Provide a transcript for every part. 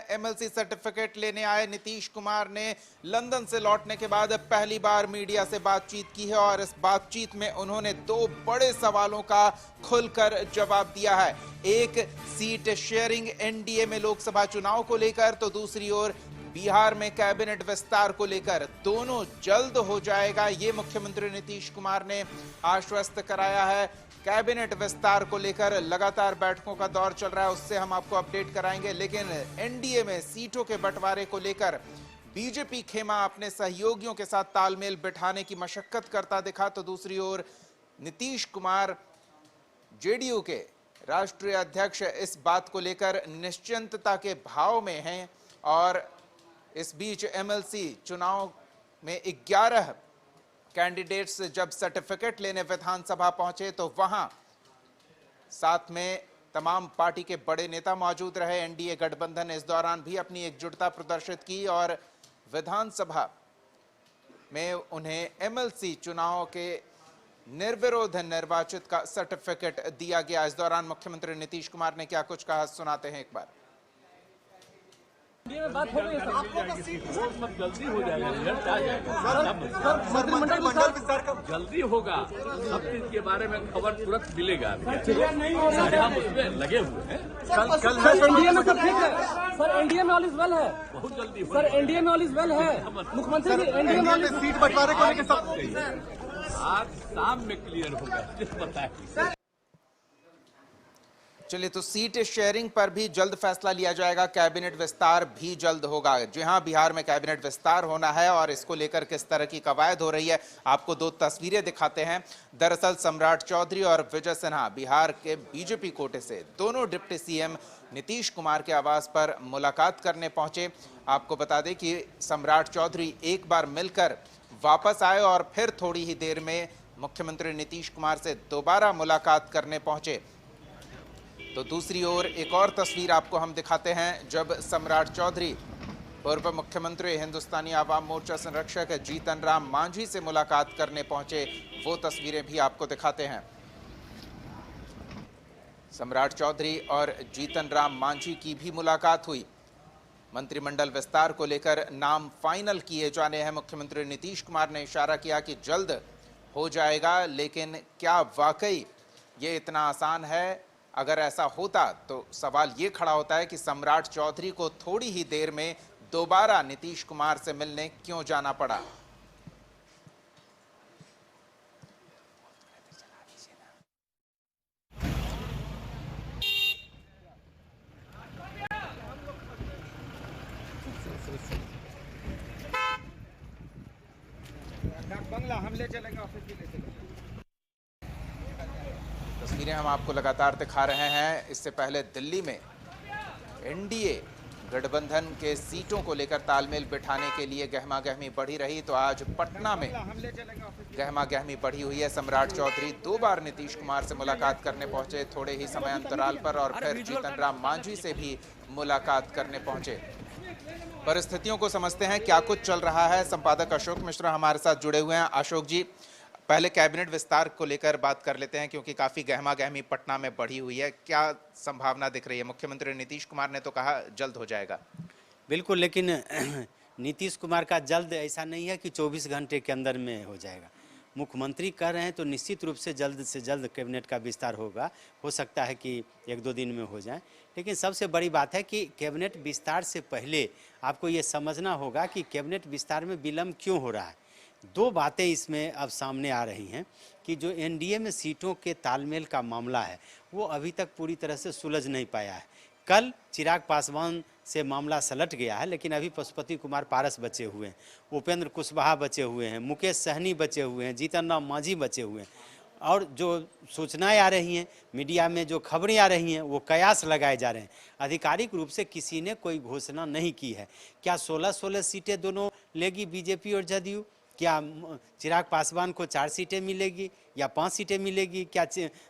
MLC certificate लेने आए नीतीश कुमार ने लंदन से लौटने के बाद पहली बार मीडिया से बातचीत की है और इस बातचीत में उन्होंने दो बड़े सवालों का खुलकर जवाब दिया है। एक, सीट शेयरिंग एनडीए में लोकसभा चुनाव को लेकर, तो दूसरी ओर बिहार में कैबिनेट विस्तार को लेकर। दोनों जल्द हो जाएगा, ये मुख्यमंत्री नीतीश कुमार ने आश्वस्त कराया है। कैबिनेट विस्तार को लेकर लगातार बैठकों का दौर चल रहा है, उससे हम आपको अपडेट कराएंगे। लेकिन एनडीए में सीटों के बंटवारे को लेकर बीजेपी खेमा अपने सहयोगियों के साथ तालमेल बिठाने की मशक्कत करता दिखा, तो दूसरी ओर नीतीश कुमार जेडीयू के राष्ट्रीय अध्यक्ष इस बात को लेकर निश्चिंतता के भाव में हैं। और इस बीच एमएलसी चुनाव में 11 कैंडिडेट्स जब सर्टिफिकेट लेने विधानसभा पहुंचे तो वहां साथ में तमाम पार्टी के बड़े नेता मौजूद रहे। एनडीए गठबंधन इस दौरान भी अपनी एकजुटता प्रदर्शित की और विधानसभा में उन्हें एमएलसी चुनाव के निर्विरोध निर्वाचित का सर्टिफिकेट दिया गया। इस दौरान मुख्यमंत्री नीतीश कुमार ने क्या कुछ कहा, सुनाते हैं एक बार। में बात हो गई है, वो सब जल्दी हो जाएगा, जल्दी होगा। सब चीज के बारे में खबर तुरंत मिलेगा। हम उसमें लगे हुए हैं। सर एनडीए में सब ठीक है, सर एनडीए में ऑल इज वेल है, बहुत जल्दी सर एनडीए में ऑल इज वेल है। मुख्यमंत्री जी एनडीए में सीट बंटवारे को लेकर सब आज शाम में क्लियर होगा, पता है। चलिए, तो सीट शेयरिंग पर भी जल्द फैसला लिया जाएगा, कैबिनेट विस्तार भी जल्द होगा। जी हां, बिहार में कैबिनेट विस्तार होना है और इसको लेकर किस तरह की कवायद हो रही है, आपको दो तस्वीरें दिखाते हैं। दरअसल सम्राट चौधरी और विजय सिन्हा बिहार के बीजेपी कोटे से दोनों डिप्टी सीएम नीतीश कुमार के आवास पर मुलाकात करने पहुंचे। आपको बता दें कि सम्राट चौधरी एक बार मिलकर वापस आए और फिर थोड़ी ही देर में मुख्यमंत्री नीतीश कुमार से दोबारा मुलाकात करने पहुंचे। तो दूसरी ओर एक और तस्वीर आपको हम दिखाते हैं, जब सम्राट चौधरी पूर्व मुख्यमंत्री हिंदुस्तानी आवाम मोर्चा संरक्षक जीतन राम मांझी से मुलाकात करने पहुंचे, वो तस्वीरें भी आपको दिखाते हैं। सम्राट चौधरी और जीतन राम मांझी की भी मुलाकात हुई। मंत्रिमंडल विस्तार को लेकर नाम फाइनल किए जाने हैं। मुख्यमंत्री नीतीश कुमार ने इशारा किया कि जल्द हो जाएगा, लेकिन क्या वाकई ये इतना आसान है? अगर ऐसा होता तो सवाल ये खड़ा होता है कि सम्राट चौधरी को थोड़ी ही देर में दोबारा नीतीश कुमार से मिलने क्यों जाना पड़ा। बंगला हम ले चलेंगे, ऑफिस भी ले चलेंगे। तस्वीरें हम आपको लगातार दिखा रहे हैं। इससे पहले दिल्ली में एनडीए गठबंधन के सीटों को लेकर तालमेल बिठाने के लिए गहमा गहमी बढ़ी रही, तो आज पटना में गहमा गहमी बढ़ी हुई है। सम्राट चौधरी दो बार नीतीश कुमार से मुलाकात करने पहुंचे थोड़े ही समय अंतराल पर, और फिर जीतन राम मांझी से भी मुलाकात करने पहुंचे। परिस्थितियों को समझते हैं, क्या कुछ चल रहा है। संपादक अशोक मिश्रा हमारे साथ जुड़े हुए हैं। अशोक जी, पहले कैबिनेट विस्तार को लेकर बात कर लेते हैं, क्योंकि काफी गहमा गहमी पटना में बढ़ी हुई है। क्या संभावना दिख रही है? मुख्यमंत्री नीतीश कुमार ने तो कहा जल्द हो जाएगा। बिल्कुल, लेकिन नीतीश कुमार का जल्द ऐसा नहीं है कि 24 घंटे के अंदर में हो जाएगा। मुख्यमंत्री कह रहे हैं तो निश्चित रूप से जल्द कैबिनेट का विस्तार होगा। हो सकता है कि 1-2 दिन में हो जाए, लेकिन सबसे बड़ी बात है कि कैबिनेट विस्तार से पहले आपको ये समझना होगा कि कैबिनेट विस्तार में विलम्ब क्यों हो रहा है। दो बातें इसमें अब सामने आ रही हैं कि जो एनडीए में सीटों के तालमेल का मामला है वो अभी तक पूरी तरह से सुलझ नहीं पाया है। कल चिराग पासवान से मामला सलट गया है, लेकिन अभी पशुपति कुमार पारस बचे हुए हैं, उपेंद्र कुशवाहा बचे हुए हैं, मुकेश सहनी बचे हुए हैं, जीतन राम मांझी बचे हुए हैं। और जो सूचनाएं आ रही हैं, मीडिया में जो खबरें आ रही हैं, वो कयास लगाए जा रहे हैं। आधिकारिक रूप से किसी ने कोई घोषणा नहीं की है। क्या 16-16 सीटें दोनों लेगी बीजेपी और जदयू? क्या चिराग पासवान को 4 सीटें मिलेगी या 5 सीटें मिलेगी? क्या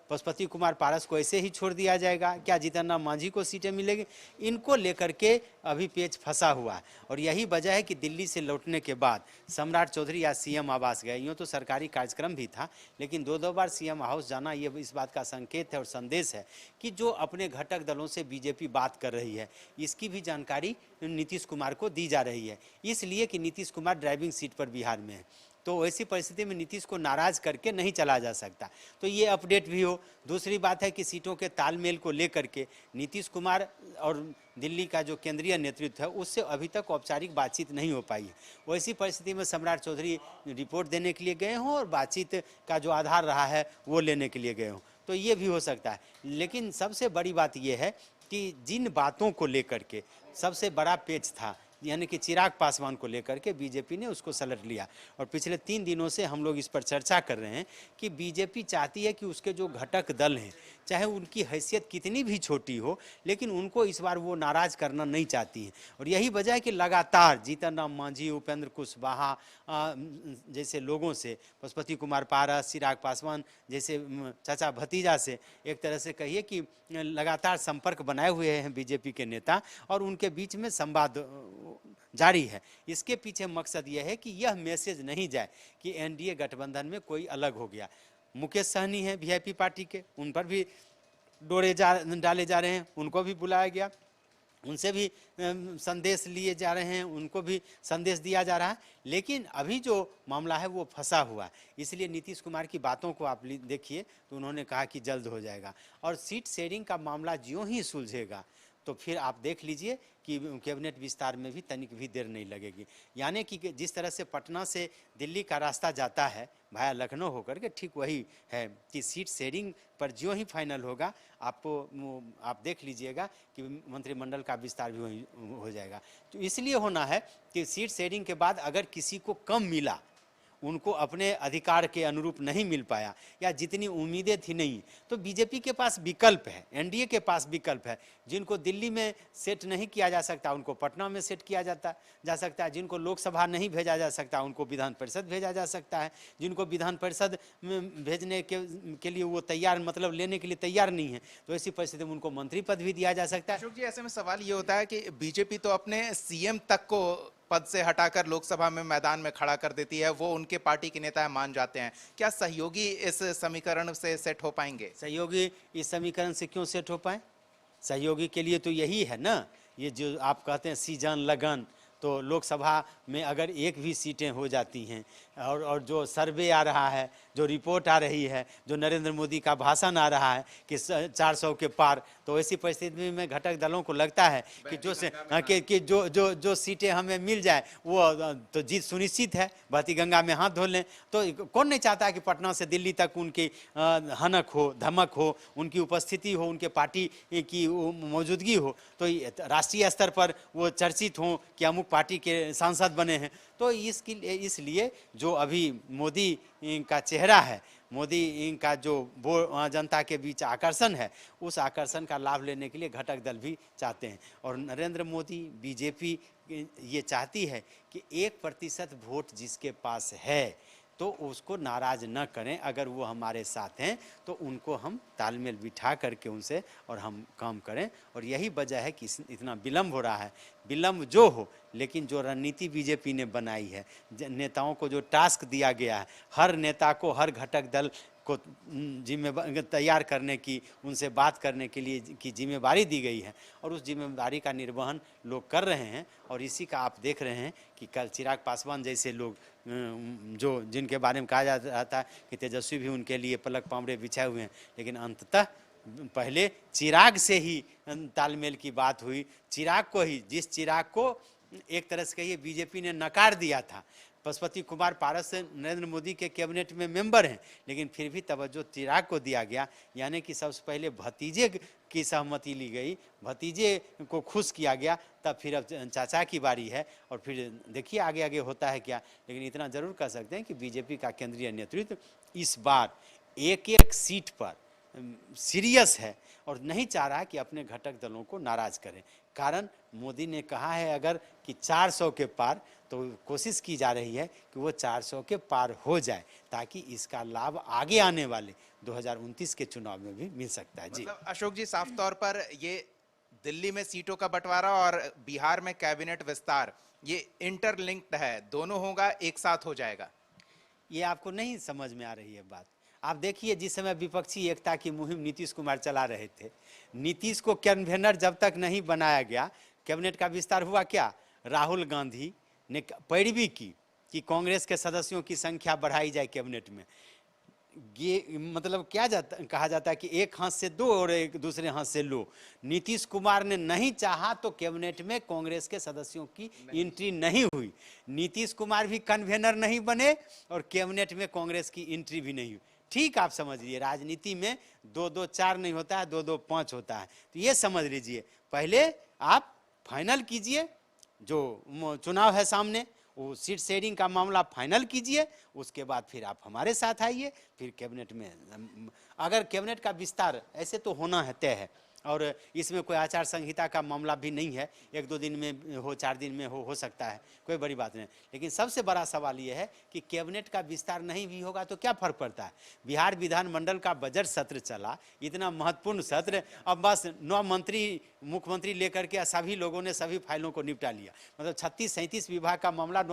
पशुपति कुमार पारस को ऐसे ही छोड़ दिया जाएगा? क्या जीतन राम मांझी को सीटें मिलेगी? इनको लेकर के अभी पेच फंसा हुआ है। और यही वजह है कि दिल्ली से लौटने के बाद सम्राट चौधरी आज सीएम आवास गए। यूँ तो सरकारी कार्यक्रम भी था, लेकिन दो बार सीएम हाउस जाना ये इस बात का संकेत है और संदेश है कि जो अपने घटक दलों से बीजेपी बात कर रही है, इसकी भी जानकारी नीतीश कुमार को दी जा रही है। इसलिए कि नीतीश कुमार ड्राइविंग सीट पर बिहार में है, तो ऐसी परिस्थिति में नीतीश को नाराज करके नहीं चला जा सकता। तो ये अपडेट भी हो। दूसरी बात है कि सीटों के तालमेल को लेकर के नीतीश कुमार और दिल्ली का जो केंद्रीय नेतृत्व है उससे अभी तक औपचारिक बातचीत नहीं हो पाई है। वैसी परिस्थिति में सम्राट चौधरी रिपोर्ट देने के लिए गए हों और बातचीत का जो आधार रहा है वो लेने के लिए गए हों, तो ये भी हो सकता है। लेकिन सबसे बड़ी बात ये है कि जिन बातों को लेकर के सबसे बड़ा पेच था, यानी कि चिराग पासवान को लेकर के बीजेपी ने उसको सलट लिया। और पिछले 3 दिनों से हम लोग इस पर चर्चा कर रहे हैं कि बीजेपी चाहती है कि उसके जो घटक दल हैं, चाहे उनकी हैसियत कितनी भी छोटी हो, लेकिन उनको इस बार वो नाराज करना नहीं चाहती है। और यही वजह है कि लगातार जीतन राम मांझी, उपेंद्र कुशवाहा जैसे लोगों से, पशुपति कुमार पारस, चिराग पासवान जैसे चाचा भतीजा से एक तरह से कहिए कि लगातार संपर्क बनाए हुए हैं बीजेपी के नेता, और उनके बीच में संवाद जारी है। इसके पीछे मकसद यह है कि यह मैसेज नहीं जाए कि एनडीए गठबंधन में कोई अलग हो गया। मुकेश सहनी है वीआईपी पार्टी के, उन पर भी डोरे डाले जा रहे हैं, उनको भी बुलाया गया, उनसे भी संदेश लिए जा रहे हैं, उनको भी संदेश दिया जा रहा है। लेकिन अभी जो मामला है वो फंसा हुआ है। इसलिए नीतीश कुमार की बातों को आप देखिए तो उन्होंने कहा कि जल्द हो जाएगा, और सीट शेयरिंग का मामला ज्यों ही सुलझेगा तो फिर आप देख लीजिए कि कैबिनेट विस्तार में भी तनिक भी देर नहीं लगेगी। यानी कि जिस तरह से पटना से दिल्ली का रास्ता जाता है भाया लखनऊ होकर के, ठीक वही है कि सीट शेयरिंग पर ज्यों ही फाइनल होगा आप देख लीजिएगा कि मंत्रिमंडल का विस्तार भी वही हो जाएगा। तो इसलिए होना है कि सीट शेयरिंग के बाद अगर किसी को कम मिला, उनको अपने अधिकार के अनुरूप नहीं मिल पाया, या जितनी उम्मीदें थी नहीं, तो बीजेपी के पास विकल्प है, एनडीए के पास विकल्प है। जिनको दिल्ली में सेट नहीं किया जा सकता उनको पटना में सेट किया जा सकता है, जिनको लोकसभा नहीं भेजा जा सकता उनको विधान परिषद भेजा जा सकता है, जिनको विधान परिषद में भेजने के लिए वो तैयार, मतलब लेने के लिए तैयार नहीं है, तो ऐसी परिस्थिति में उनको मंत्री पद भी दिया जा सकता है। अशोक जी, ऐसे में सवाल ये होता है कि बीजेपी तो अपने सीएम तक को पद से हटाकर लोकसभा में मैदान में खड़ा कर देती है, वो उनके पार्टी के नेता मान जाते हैं। क्या सहयोगी इस समीकरण से सेट हो पाएंगे? सहयोगी इस समीकरण से क्यों सेट हो पाए? सहयोगी के लिए तो यही है ना, ये जो आप कहते हैं सीजन लगन, तो लोकसभा में अगर एक भी सीटें हो जाती हैं, और जो सर्वे आ रहा है, जो रिपोर्ट आ रही है, जो नरेंद्र मोदी का भाषण आ रहा है कि 400 के पार, तो ऐसी परिस्थिति में घटक दलों को लगता है कि जो सीटें हमें मिल जाए वो तो जीत सुनिश्चित है, बहती गंगा में हाथ धो लें। तो कौन नहीं चाहता है कि पटना से दिल्ली तक उनकी हनक हो, धमक हो, उनकी उपस्थिति हो, उनके पार्टी की मौजूदगी हो, तो राष्ट्रीय स्तर पर वो चर्चित हों कि अमुक पार्टी के सांसद बने हैं। तो इसलिए जो अभी मोदी का चेहरा है, मोदी का जो जनता के बीच आकर्षण है, उस आकर्षण का लाभ लेने के लिए घटक दल भी चाहते हैं। और नरेंद्र मोदी, बीजेपी ये चाहती है कि 1% वोट जिसके पास है तो उसको नाराज न करें। अगर वो हमारे साथ हैं तो उनको हम तालमेल बिठा करके उनसे और हम काम करें। और यही वजह है कि इतना विलम्ब हो रहा है। विलम्ब जो हो, लेकिन जो रणनीति बीजेपी ने बनाई है, नेताओं को जो टास्क दिया गया है, हर नेता को, हर घटक दल को जिम्मेवारी तैयार करने की, उनसे बात करने के लिए की जिम्मेवारी दी गई है, और उस जिम्मेदारी का निर्वहन लोग कर रहे हैं। और इसी का आप देख रहे हैं कि कल चिराग पासवान जैसे लोग, जो जिनके बारे में कहा जा रहा था कि तेजस्वी भी उनके लिए पलक पामड़े बिछाए हुए हैं, लेकिन अंततः पहले चिराग से ही तालमेल की बात हुई। चिराग को ही, जिस चिराग को एक तरह से कहिए बीजेपी ने नकार दिया था। पशुपति कुमार पारस नरेंद्र मोदी के कैबिनेट में मेंबर हैं, लेकिन फिर भी तवज्जो चिराग को दिया गया। यानी कि सबसे पहले भतीजे की सहमति ली गई, भतीजे को खुश किया गया, तब फिर अब चाचा की बारी है। और फिर देखिए आगे आगे होता है क्या। लेकिन इतना जरूर कह सकते हैं कि बीजेपी का केंद्रीय नेतृत्व इस बार एक एक सीट पर सीरियस है और नहीं चाह रहा कि अपने घटक दलों को नाराज करें, कारण मोदी ने कहा है अगर कि 400 के पार, तो कोशिश की जा रही है कि वो 400 के पार हो जाए, ताकि इसका लाभ आगे आने वाले 2029 के चुनाव में भी मिल सकता है। जी मतलब अशोक जी, साफ तौर पर ये दिल्ली में सीटों का बंटवारा और बिहार में कैबिनेट विस्तार, ये इंटरलिंक्ड है, दोनों होगा, एक साथ हो जाएगा। ये आपको नहीं समझ में आ रही है बात? आप देखिए, जिस समय विपक्षी एकता की मुहिम नीतीश कुमार चला रहे थे, नीतीश को कन्वेनर जब तक नहीं बनाया गया, कैबिनेट का विस्तार हुआ क्या? राहुल गांधी ने पैरवी की कि कांग्रेस के सदस्यों की संख्या बढ़ाई जाए कैबिनेट में। ये मतलब क्या कहा जाता है कि एक हाथ से दो और एक दूसरे हाथ से लो। नीतीश कुमार ने नहीं चाहा तो कैबिनेट में कांग्रेस के सदस्यों की एंट्री नहीं हुई। नीतीश कुमार भी कन्वेनर नहीं बने और कैबिनेट में कांग्रेस की एंट्री भी नहीं हुई। ठीक, आप समझ लीजिए, राजनीति में 2-2-4 नहीं होता है, 2-2-5 होता है। तो ये समझ लीजिए, पहले आप फाइनल कीजिए, जो चुनाव है सामने, वो सीट शेयरिंग का मामला फाइनल कीजिए, उसके बाद फिर आप हमारे साथ आइए, फिर कैबिनेट में अगर कैबिनेट का विस्तार ऐसे तो होना है, तय है, और इसमें कोई आचार संहिता का मामला भी नहीं है, 1-2 दिन में हो, 4 दिन में हो सकता है, कोई बड़ी बात नहीं। लेकिन सबसे बड़ा सवाल ये है कि कैबिनेट का विस्तार नहीं भी होगा तो क्या फर्क पड़ता है? बिहार विधानमंडल का बजट सत्र चला, इतना महत्वपूर्ण सत्र, अब बस 9 मंत्री मुख्यमंत्री लेकर के सभी लोगों ने सभी फाइलों को निपटा लिया। मतलब 36-37 विभाग का मामला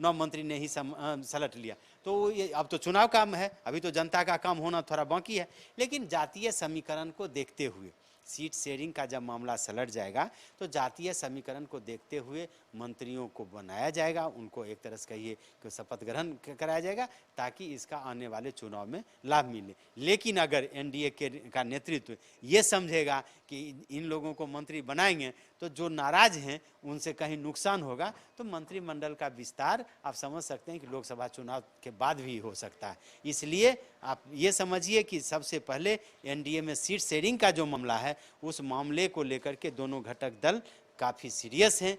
9 मंत्री ने ही सलट लिया। तो ये अब तो चुनाव काम है, अभी तो जनता का काम होना थोड़ा बाकी है। लेकिन जातीय समीकरण को देखते हुए, सीट शेयरिंग का जब मामला सलट जाएगा तो जातीय समीकरण को देखते हुए मंत्रियों को बनाया जाएगा, उनको एक तरह से कहिए कि शपथ ग्रहण कराया जाएगा, ताकि इसका आने वाले चुनाव में लाभ मिले। लेकिन अगर एनडीए का नेतृत्व ये समझेगा कि इन लोगों को मंत्री बनाएंगे तो जो नाराज हैं उनसे कहीं नुकसान होगा, तो मंत्रिमंडल का विस्तार आप समझ सकते हैं कि लोकसभा चुनाव के बाद भी हो सकता है। इसलिए आप ये समझिए कि सबसे पहले एनडीए में सीट शेयरिंग का जो मामला है, उस मामले को लेकर के दोनों घटक दल काफ़ी सीरियस हैं।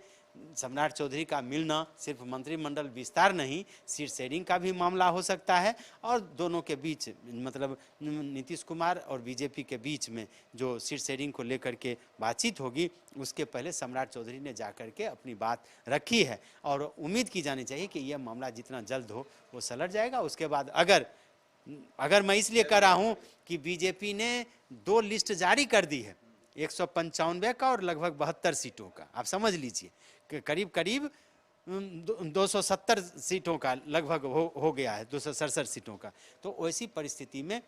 सम्राट चौधरी का मिलना सिर्फ मंत्रिमंडल विस्तार नहीं, सीट शेयरिंग का भी मामला हो सकता है, और दोनों के बीच मतलब नीतीश कुमार और बीजेपी के बीच में जो सीट शेयरिंग को लेकर के बातचीत होगी, उसके पहले सम्राट चौधरी ने जाकर के अपनी बात रखी है, और उम्मीद की जानी चाहिए कि यह मामला जितना जल्द हो वो सलट जाएगा। उसके बाद अगर मैं इसलिए कह रहा हूँ कि बीजेपी ने 2 लिस्ट जारी कर दी है, 195 का और लगभग 72 सीटों का, आप समझ लीजिए करीब 270 सीटों का लगभग हो गया है, 267 सीटों का। तो ऐसी परिस्थिति में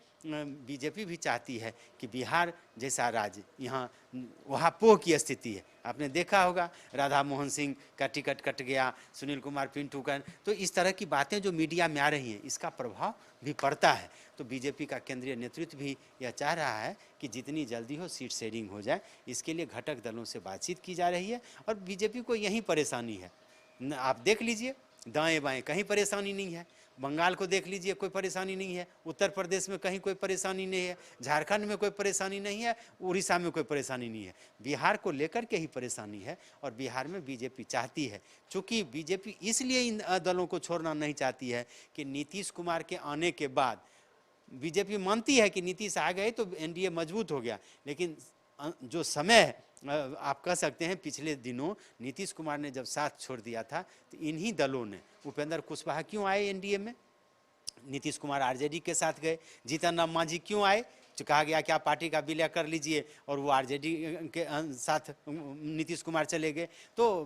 बीजेपी भी चाहती है कि बिहार जैसा राज्य, यहाँ वहाँ पोह की स्थिति है, आपने देखा होगा, राधा मोहन सिंह का टिकट कट गया, सुनील कुमार पिंटू का, तो इस तरह की बातें जो मीडिया में आ रही हैं, इसका प्रभाव भी पड़ता है। तो बीजेपी का केंद्रीय नेतृत्व भी यह चाह रहा है कि जितनी जल्दी हो सीट शेयरिंग हो जाए, इसके लिए घटक दलों से बातचीत की जा रही है। और बीजेपी को यही परेशानी है, आप देख लीजिए, दाएं बाएं कहीं परेशानी नहीं है, बंगाल को देख लीजिए कोई परेशानी नहीं है, उत्तर प्रदेश में कहीं कोई परेशानी नहीं है, झारखंड में कोई परेशानी नहीं है, उड़ीसा में कोई परेशानी नहीं है, बिहार को लेकर के ही परेशानी है। और बिहार में बीजेपी चाहती है, चूँकि बीजेपी इसलिए इन दलों को छोड़ना नहीं चाहती है कि नीतीश कुमार के आने के बाद बीजेपी मानती है कि नीतीश आ गए तो एनडीए मजबूत हो गया, लेकिन जो समय है, आप कह सकते हैं पिछले दिनों नीतीश कुमार ने जब साथ छोड़ दिया था, तो इन्हीं दलों ने, उपेंद्र कुशवाहा क्यों आए एनडीए में, नीतीश कुमार आरजेडी के साथ गए, जीतन राम मांझी क्यों आए, कहा गया कि आप पार्टी का विलय कर लीजिए, और वो आरजेडी के साथ नीतीश कुमार चले गए। तो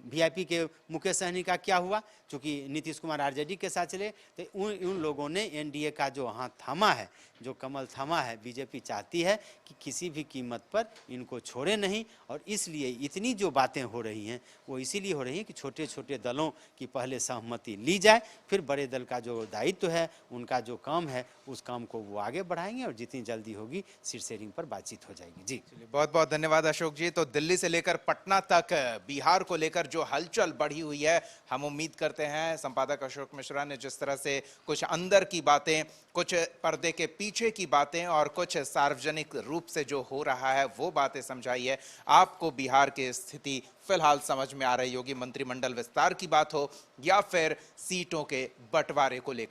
वीआईपी के मुकेश सहनी का क्या हुआ, चूँकि नीतीश कुमार आरजेडी के साथ चले, तो उन लोगों ने एनडीए का जो हाथ थामा है, जो कमल थामा है, बीजेपी चाहती है कि किसी भी कीमत पर इनको छोड़े नहीं। और इसलिए इतनी जो बातें हो रही हैं वो इसीलिए हो रही हैं कि छोटे छोटे दलों की पहले सहमति ली जाए, फिर बड़े दल का जो दायित्व है, उनका जो काम है, उस काम को वो आगे बढ़ाएंगे, और जितनी जल्दी होगी सीट शेयरिंग पर बातचीत हो जाएगी। जी, बहुत बहुत धन्यवाद अशोक जी। तो दिल्ली से लेकर पटना तक बिहार को लेकर जो हलचल बढ़ी हुई है, हम उम्मीद करते हैं संपादक अशोक मिश्रा ने जिस तरह से कुछ अंदर की बातें, कुछ पर्दे के पीछे की बातें और कुछ सार्वजनिक रूप से जो हो रहा है वो बातें समझाई है, आपको बिहार की स्थिति फिलहाल समझ में आ रही होगी, मंत्रिमंडल विस्तार की बात हो या फिर सीटों के बंटवारे को लेकर।